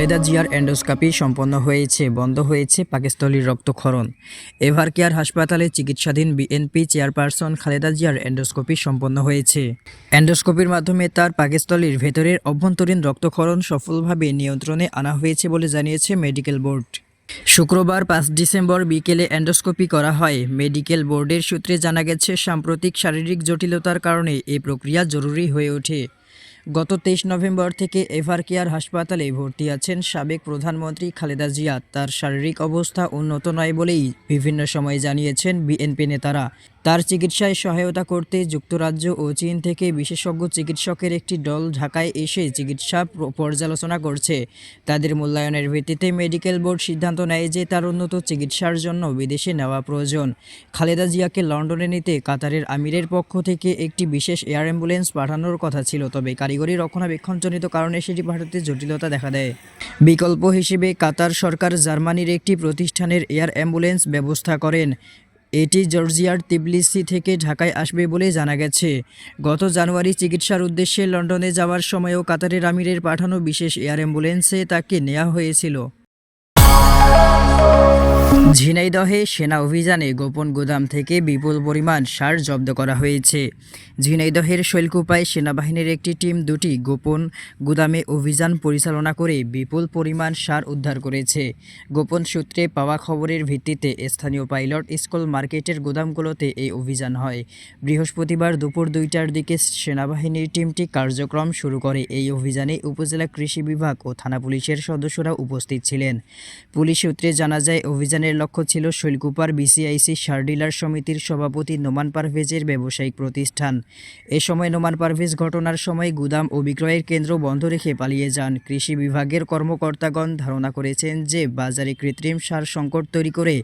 খালেদা জিয়ার এন্ডোস্কোপি সম্পন্ন হয়েছে, বন্ধ হয়েছে পাকস্থলীর রক্তক্ষরণ। এভারকেয়ার হাসপাতালে চিকিৎসাধীন বিএনপি চেয়ারপারসন খালেদা জিয়ার এন্ডোস্কোপি সম্পন্ন হয়েছে। এন্ডোস্কোপির মাধ্যমে তার পাকস্থলীর ভেতরের অভ্যন্তরীণ রক্তক্ষরণ সফলভাবে নিয়ন্ত্রণে আনা হয়েছে বলে জানিয়েছে মেডিকেল বোর্ড। শুক্রবার ৫ ডিসেম্বর বিকেলে এন্ডোস্কোপি করা হয়। মেডিকেল বোর্ডের সূত্রে জানা গেছে, সাম্প্রতিক শারীরিক জটিলতার কারণে এই প্রক্রিয়া জরুরি হয়ে ওঠে। গত ২৩ নভেম্বর থেকে এভারকেয়ার হাসপাতালে ভর্তি আছেন সাবেক প্রধানমন্ত্রী খালেদা জিয়া। তার শারীরিক অবস্থা উন্নত নয় বলেই বিভিন্ন সময় জানিয়েছেন বিএনপি নেতারা। তার চিকিৎসায় সহায়তা করতে যুক্তরাজ্য ও চীন থেকে বিশেষজ্ঞ চিকিৎসকের একটি দল ঢাকায় এসে চিকিৎসা পর্যালোচনা করছে। তাদের মূল্যায়নের ভিত্তিতে মেডিকেল বোর্ড সিদ্ধান্ত নেয় যে তার উন্নত চিকিৎসার জন্য বিদেশে নেওয়া প্রয়োজন। খালেদা জিয়াকে লন্ডনে নিতে কাতারের আমিরের পক্ষ থেকে একটি বিশেষ এয়ার অ্যাম্বুলেন্স পাঠানোর কথা ছিল, তবে কারিগরি রক্ষণাবেক্ষণজনিত কারণে সেটি পাঠাতে জটিলতা দেখা দেয়। বিকল্প হিসেবে কাতার সরকার জার্মানির একটি প্রতিষ্ঠানের এয়ার অ্যাম্বুলেন্স ব্যবস্থা করেন। এটি জর্জিয়ার তিবলিসি থেকে ঢাকায় আসবে বলে জানা গেছে। গত জানুয়ারি চিকিৎসার উদ্দেশ্যে লন্ডনে যাওয়ার সময়ও কাতারের আমিরের পাঠানো বিশেষ এয়ার অ্যাম্বুলেন্সে তাকে নেওয়া হয়েছিল। ঝিনাইদহে সেনা অভিযানে গোপন গুদাম থেকে বিপুল পরিমাণ সার জব্দ করা হয়েছে। ঝিনাইদহের শৈলকুপায় সেনাবাহিনীর একটি টিম দুটি গোপন গুদামে অভিযান পরিচালনা করে বিপুল পরিমাণ সার উদ্ধার করেছে। গোপন সূত্রে পাওয়া খবরের ভিত্তিতে স্থানীয় পাইলট স্কুল মার্কেটের গুদামগুলোতে এই অভিযান হয়। বৃহস্পতিবার দুপুর ২টার দিকে সেনাবাহিনীর টিমটি কার্যক্রম শুরু করে। এই অভিযানে উপজেলা কৃষি বিভাগ ও থানা পুলিশের সদস্যরা উপস্থিত ছিলেন। পুলিশ সূত্রে জানা যায়, অভিযানের লক্ষ্য ছিল শৈলকুপার বিসিআইসি সার ডিলার সমিতির সভাপতি নোমান পারভেজের ব্যবসায়িক প্রতিষ্ঠান। এ সময় নোমান পারভেজ ঘটনার সময় গুদাম ও বিক্রয়ের কেন্দ্র বন্ধ রেখে পালিয়ে যান। কৃষি বিভাগের কর্মকর্তাগণ ধারণা করেছেন যে বাজারে কৃত্রিম সার সংকট তৈরি করে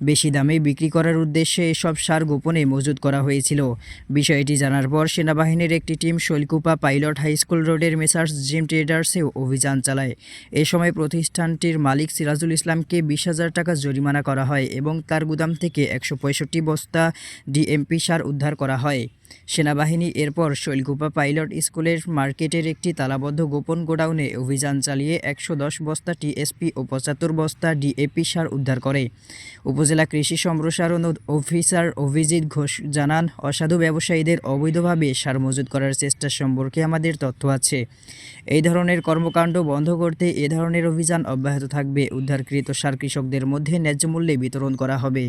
বেশি দামে বিক্রি করার উদ্দেশ্যে এসব সার গোপনে মজুত করা হয়েছিল। বিষয়টি জানার পর সেনাবাহিনীর একটি টিম শৈলকুপা পাইলট হাইস্কুল রোডের মেসার্স জিম ট্রেডার্সেও অভিযান চালায়। এ সময় প্রতিষ্ঠানটির মালিক সিরাজুল ইসলামকে ২০,০০০ টাকা জরিমানা করা হয় এবং তার গুদাম থেকে ১৬৫ বস্তা ডিএমপি সার উদ্ধার করা হয়। সেনাবাহিনী এরপর শৈলকুপা পাইলট স্কুলের মার্কেটের একটি তালাবদ্ধ গোপন গোডাউনে অভিযান চালিয়ে ১১০ বস্তা টিএসপি ও ৭৫ বস্তা ডিএপি সার উদ্ধার করে। উপজেলা কৃষি সম্প্রসারণ অফিসার অভিজিৎ ঘোষ জানান, অসাধু ব্যবসায়ীদের অবৈধভাবে সার মজুত করার চেষ্টা সম্পর্কে আমাদের তথ্য আছে। এই ধরনের কর্মকাণ্ড বন্ধ করতে এ ধরনের অভিযান অব্যাহত থাকবে। উদ্ধারকৃত সার কৃষকদের মধ্যে ন্যায্য মূল্যে বিতরণ করা হবে।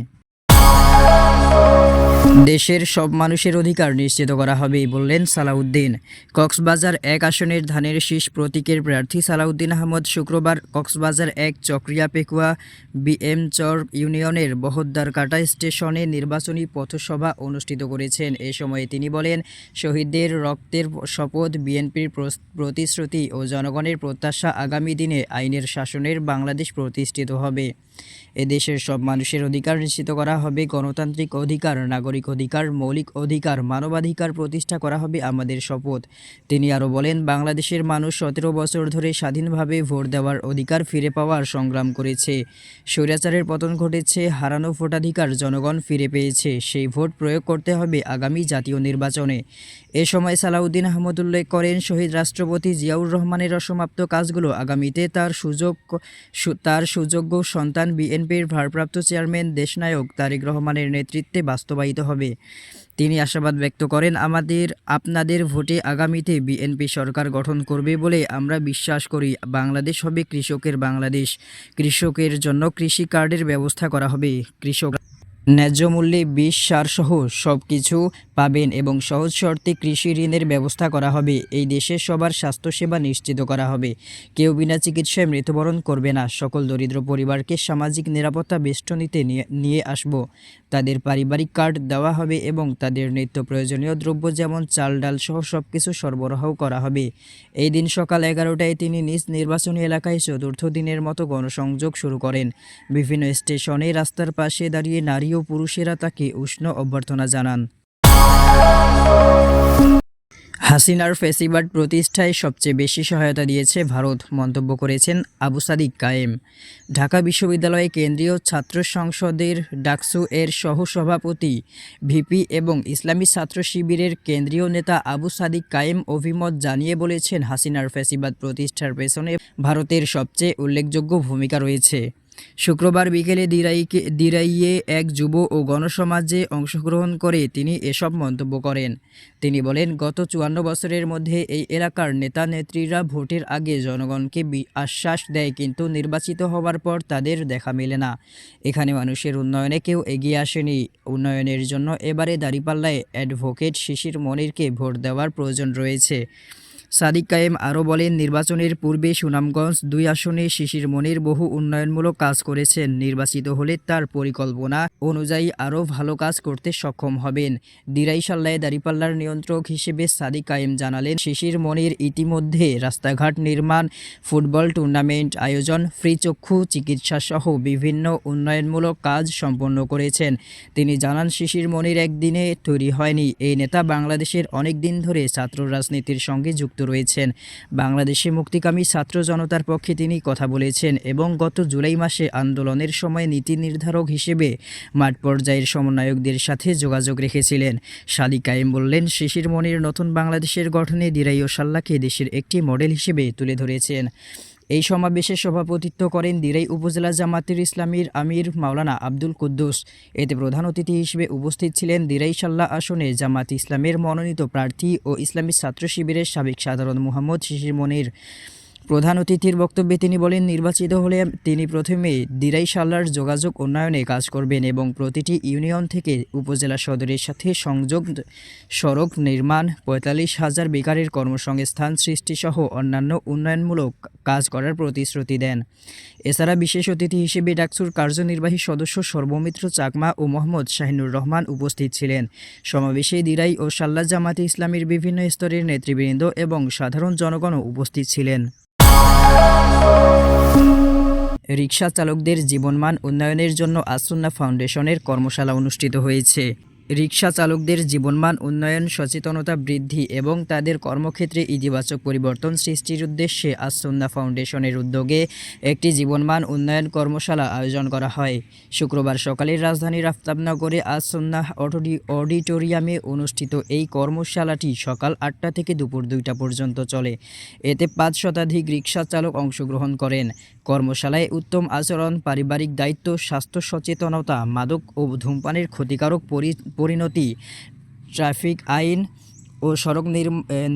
দেশের সব মানুষের অধিকার নিশ্চিত করা হবে বললেন সালাউদ্দিন। কক্সবাজার ১ আসনের ধানের শীষ প্রতীকের প্রার্থী সালাউদ্দিন আহমদ শুক্রবার কক্সবাজার ১ চকরিয়া পেকুয়া বিএমচর ইউনিয়নের বহদ্দারকাটা স্টেশনে নির্বাচনী পথসভা অনুষ্ঠিত করেছেন। এ সময় তিনি বলেন, শহীদদের রক্তের শপথ, বিএনপির প্রতিশ্রুতি ও জনগণের প্রত্যাশা আগামী দিনে আইনের শাসনের বাংলাদেশ প্রতিষ্ঠিত হবে। এদেশের সব মানুষের অধিকার নিশ্চিত করা হবে। গণতান্ত্রিক অধিকার, নাগরিক অধিকার, মৌলিক অধিকার, মানবাধিকার প্রতিষ্ঠা করা হবে আমাদের শপথ। তিনি আরও বলেন, বাংলাদেশের মানুষ ১৭ বছর ধরে স্বাধীনভাবে ভোট দেওয়ার অধিকার ফিরে পাওয়ার সংগ্রাম করেছে। স্বৈরাচারের পতন ঘটেছে, হারানো ভোটাধিকার জনগণ ফিরে পেয়েছে। সেই ভোট প্রয়োগ করতে হবে আগামী জাতীয় নির্বাচনে। এ সময় সালাউদ্দিন আহমদ উল্লেখ করেন, শহীদ রাষ্ট্রপতি জিয়াউর রহমানের অসমাপ্ত কাজগুলো আগামীতে তার সুযোগ্য সন্তান বিএনপির ভারপ্রাপ্ত চেয়ারম্যান দেশনায়ক তারেক রহমানের নেতৃত্বে বাস্তবায়িত হবে। তিনি আশাবাদ ব্যক্ত করেন, আপনাদের ভোটে আগামীতে বিএনপি সরকার গঠন করবে বলে আমরা বিশ্বাস করি। বাংলাদেশ হবে কৃষকের বাংলাদেশ। কৃষকের জন্য কৃষি কার্ডের ব্যবস্থা করা হবে। কৃষক ন্যায্য মূল্যে বীজ, সারসহ সব কিছু পাবেন এবং সহজ শর্তে কৃষি ঋণের ব্যবস্থা করা হবে। এই দেশে সবার স্বাস্থ্যসেবা নিশ্চিত করা হবে। কেউ বিনা চিকিৎসায় মৃত্যুবরণ করবে না। সকল দরিদ্র পরিবারকে সামাজিক নিরাপত্তা বেষ্টনীতে নিয়ে আসব। তাদের পারিবারিক কার্ড দেওয়া হবে এবং তাদের নিত্য প্রয়োজনীয় দ্রব্য যেমন চাল, ডাল সহ সব কিছু সরবরাহ করা হবে। এই দিন সকাল ১১টায় তিনি নিজ নির্বাচনী এলাকায় চতুর্থ দিনের মতো গণসংযোগ শুরু করেন। বিভিন্ন স্টেশনে রাস্তার পাশে দাঁড়িয়ে নারী ও পুরুষেরা তাকে উষ্ণ অভ্যর্থনা জানান। হাসিনার ফ্যাসিবাদ প্রতিষ্ঠায় সবচেয়ে বেশি সহায়তা দিয়েছে ভারত, মন্তব্য করেছেন আবু সাদিক কায়েম। ঢাকা বিশ্ববিদ্যালয়ে কেন্দ্রীয় ছাত্র সংসদের ডাকসু এর সহসভাপতি, ভিপি এবং ইসলামী ছাত্র শিবিরের কেন্দ্রীয় নেতা আবু সাদিক কায়েম অভিমত জানিয়ে বলেছেন, হাসিনার ফ্যাসিবাদ প্রতিষ্ঠার পেছনে ভারতের সবচেয়ে উল্লেখযোগ্য ভূমিকা রয়েছে। শুক্রবার বিকেলে দিরাইয়ে এক যুব ও গণসমাজে অংশগ্রহণ করে তিনি এসব মন্তব্য করেন। তিনি বলেন, গত ৫৪ বছরের মধ্যে এই এলাকার নেতা নেত্রীরা ভোটের আগে জনগণকে আশ্বাস দেয়, কিন্তু নির্বাচিত হওয়ার পর তাদের দেখা মেলে না। এখানে মানুষের উন্নয়নে কেউ এগিয়ে আসেনি। উন্নয়নের জন্য এবারে দাঁড়িপাল্লায় অ্যাডভোকেট শিশির মনিরকে ভোট দেওয়ার প্রয়োজন রয়েছে। সাদিক কায়েম আরও বলেন, নির্বাচনের পূর্বে সুনামগঞ্জ ২ আসনে শিশির মনির বহু উন্নয়নমূলক কাজ করেছেন। নির্বাচিত হলে তার পরিকল্পনা অনুযায়ী আরও ভালো কাজ করতে সক্ষম হবেন। দিরাইশাল্লায় দাঁড়িপাল্লার নিয়ন্ত্রক হিসেবে সাদিক কায়েম জানালেন, শিশির মনির ইতিমধ্যে রাস্তাঘাট নির্মাণ, ফুটবল টুর্নামেন্ট আয়োজন, ফ্রি চক্ষু চিকিৎসাসহ বিভিন্ন উন্নয়নমূলক কাজ সম্পন্ন করেছেন। তিনি জানান, শিশির মনির একদিনে তৈরি হয়নি। এই নেতা বাংলাদেশের অনেক দিন ধরে ছাত্র রাজনীতির সঙ্গে যুক্ত রয়েছেন। বাংলাদেশে মুক্তিকামী ছাত্র জনতার পক্ষে তিনি কথা বলেছেন এবং গত জুলাই মাসে আন্দোলনের সময় নীতি নির্ধারক হিসেবে মাঠ পর্যায়ের সমন্বয়কদের সাথে যোগাযোগ রেখেছিলেন। সাদিক কায়েম বললেন, শিশির মনির নতুন বাংলাদেশের গঠনে দিরাই ও সাল্লাকে দেশের একটি মডেল হিসেবে তুলে ধরেছেন। এই সমাবেশে সভাপতিত্ব করেন দিরাই উপজেলা জামায়াতে ইসলামীর আমির মাওলানা আব্দুল কুদ্দুস। এতে প্রধান অতিথি হিসেবে উপস্থিত ছিলেন দিরাই সাল্লাহ আসনে জামায়াতে ইসলামের মনোনীত প্রার্থী ও ইসলামী ছাত্র শিবিরের সাবেক সাধারণ মুহাম্মদ শিশির মনির। প্রধান অতিথির বক্তব্যে তিনি বলেন, নির্বাচিত হলে তিনি প্রথমে দিরাই সাল্লার যোগাযোগ উন্নয়নে কাজ করবেন এবং প্রতিটি ইউনিয়ন থেকে উপজেলা সদরের সাথে সংযোগ, সড়ক নির্মাণ, ৪৫,০০০ বেকারের কর্মসংস্থান সৃষ্টিসহ অন্যান্য উন্নয়নমূলক কাজ করার প্রতিশ্রুতি দেন। এছাড়া বিশেষ অতিথি হিসেবে ডাকসুর কার্যনির্বাহী সদস্য সর্বমিত্র চাকমা ও মোহাম্মদ শাহিনুর রহমান উপস্থিত ছিলেন। সমাবেশে দিরাই ও সাল্লাহ জামায়াতে ইসলামীর বিভিন্ন স্তরের নেতৃবৃন্দ এবং সাধারণ জনগণও উপস্থিত ছিলেন। রিকশা চালকদের জীবনমান উন্নয়নের জন্য আস-সুন্নাহ ফাউন্ডেশনের কর্মশালা অনুষ্ঠিত হয়েছে। রিকশা চালকদের জীবনমান উন্নয়ন, সচেতনতা বৃদ্ধি এবং তাদের কর্মক্ষেত্রে ইতিবাচক পরিবর্তন সৃষ্টির উদ্দেশ্যে আস-সুন্নাহ ফাউন্ডেশনের উদ্যোগে একটি জীবনমান উন্নয়ন কর্মশালা আয়োজন করা হয়। শুক্রবার সকালে রাজধানীর আফতাবনগরে আস-সুন্নাহ অডিটোরিয়ামে অনুষ্ঠিত এই কর্মশালাটি সকাল ৮টা থেকে দুপুর ২টা পর্যন্ত চলে। এতে ৫ শতাধিক রিকশা চালক অংশগ্রহণ করেন। কর্মশালায় উত্তম আচরণ, পারিবারিক দায়িত্ব, স্বাস্থ্য সচেতনতা, মাদক ও ধূমপানের ক্ষতিকারক পরিণতি, ট্রাফিক আইন ও সড়ক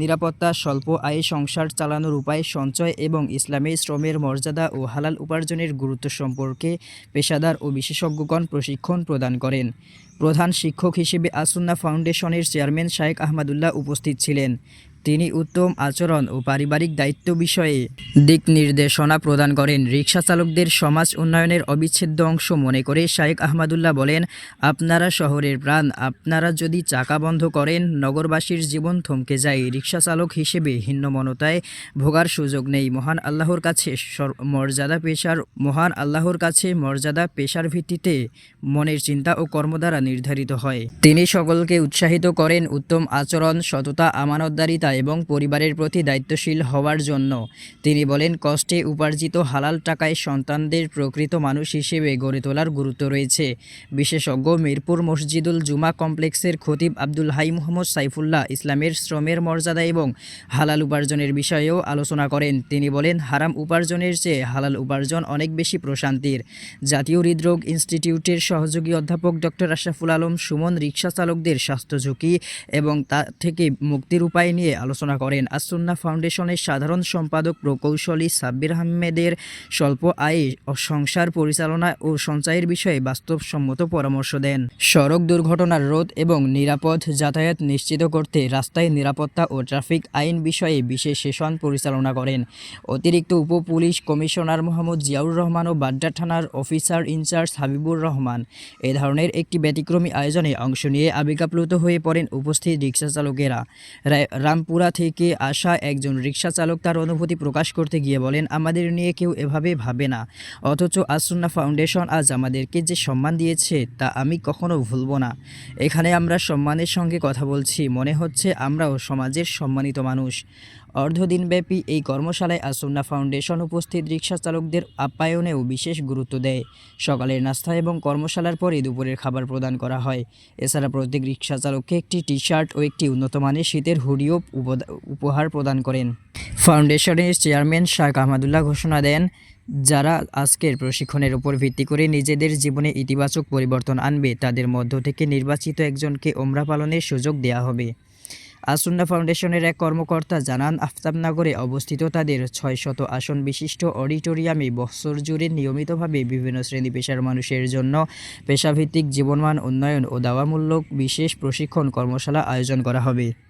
নিরাপত্তা, স্বল্প আয়ে সংসার চালানোর উপায়, সঞ্চয় এবং ইসলামে শ্রমের মর্যাদা ও হালাল উপার্জনের গুরুত্ব সম্পর্কে পেশাদার ও বিশেষজ্ঞগণ প্রশিক্ষণ প্রদান করেন। প্রধান শিক্ষক হিসেবে আস-সুন্নাহ ফাউন্ডেশনের চেয়ারম্যান শায়েখ আহমদুল্লাহ উপস্থিত ছিলেন। তিনি উত্তম আচরণ ও পারিবারিক দায়িত্ব বিষয়ে দিক নির্দেশনা প্রদান করেন। রিকশা চালকদের সমাজ উন্নয়নের অবিচ্ছেদ্য অংশ মনে করে শায়েখ আহমদুল্লাহ বলেন, আপনারা শহরের প্রাণ, আপনারা যদি চাকা বন্ধ করেন নগরবাসীর জীবন থমকে যায়। রিকশা চালক হিসেবে হীনমন্যতায় ভোগার সুযোগ নেই। মহান আল্লাহর কাছে মর্যাদা পেশার ভিত্তিতে মনের চিন্তা ও কর্ম দ্বারা নির্ধারিত হয়। তিনি সকলকে উৎসাহিত করেন উত্তম আচরণ, সততা, আমানতদারিতা এবং পরিবারের প্রতি দায়িত্বশীল হওয়ার জন্য। তিনি বলেন, কষ্টে উপার্জিত হালাল টাকায় সন্তানদের প্রকৃত মানুষ হিসেবে গড়ে তোলার গুরুত্ব রয়েছে। বিশেষজ্ঞ মিরপুর মসজিদুল জুমা কমপ্লেক্সের খতিব আব্দুল হাই মোহাম্মদ সাইফুল্লাহ ইসলামের শ্রমের মর্যাদা এবং হালাল উপার্জনের বিষয়েও আলোচনা করেন। তিনি বলেন, হারাম উপার্জনের চেয়ে হালাল উপার্জন অনেক বেশি প্রশান্তির। জাতীয় হৃদরোগ ইনস্টিটিউটের সহযোগী অধ্যাপক ডক্টর আশরাফুল আলম সুমন রিকশা চালকদের স্বাস্থ্য ঝুঁকি এবং তা থেকে মুক্তির উপায় নিয়ে আলোচনা করেন। আস-সুন্নাহ ফাউন্ডেশনের সাধারণ সম্পাদক প্রকৌশলী সাব্বির আহমেদের স্বল্প আয়ে সংসার পরিচালনা ও সঞ্চয়ের বিষয়ে বাস্তবসম্মত পরামর্শ দেন। সড়ক দুর্ঘটনার রোধ এবং নিরাপদ যাতায়াত নিশ্চিত করতে রাস্তায় নিরাপত্তা ও ট্রাফিক আইন বিষয়ে বিশেষ সেশন পরিচালনা করেন। অতিরিক্ত উপ পুলিশ কমিশনার মোহাম্মদ জিয়াউর রহমান ও বাড্ডা থানার অফিসার ইনচার্জ হাবিবুর রহমান। এ ধরনের একটি ব্যতিক্রমী আয়োজনে অংশ নিয়ে আবেগাপ্লুত হয়ে পড়েন উপস্থিত রিকশা চালকেরা। রামপুর রামপুরা থেকে আসা একজন রিকশা চালক তার অনুভূতি প্রকাশ করতে গিয়ে বলেন, আমাদের নিয়ে কেউ এভাবে ভাবে না, অথচ আসুন্না ফাউন্ডেশন আজ আমাদেরকে যে সম্মান দিয়েছে তা আমি কখনো ভুলব না। এখানে আমরা সম্মানের সঙ্গে কথা বলছি, মনে হচ্ছে আমরাও সমাজের সম্মানিত মানুষ। অর্ধদিনব্যাপী এই কর্মশালায় আসুন্না ফাউন্ডেশন উপস্থিত রিকশা চালকদের আপ্যায়নেও বিশেষ গুরুত্ব দেয়। সকালের নাস্তা এবং কর্মশালার পরে দুপুরের খাবার প্রদান করা হয়। এছাড়া প্রত্যেক রিকশা চালককে একটি টি-শার্ট ও একটি উন্নত মানের শীতের হুডিও উপহার প্রদান করেন। ফাউন্ডেশনের চেয়ারম্যান শাহ আহমদুল্লাহ ঘোষণা দেন, যারা আজকের প্রশিক্ষণের উপর ভিত্তি করে নিজেদের জীবনে ইতিবাচক পরিবর্তন আনবে তাদের মধ্য থেকে নির্বাচিত একজনকে ওমরা পালনের সুযোগ দেওয়া হবে। আসুন্না ফাউন্ডেশনের এক কর্মকর্তা জানান, আফতাবনগরে অবস্থিত তাদের 600 আসন বিশিষ্ট অডিটোরিয়ামে বছর জুড়ে নিয়মিতভাবে বিভিন্ন শ্রেণী পেশার মানুষের জন্য পেশাভিত্তিক জীবনমান উন্নয়ন ও দাওয়ামূলক বিশেষ প্রশিক্ষণ কর্মশালা আয়োজন করা হবে।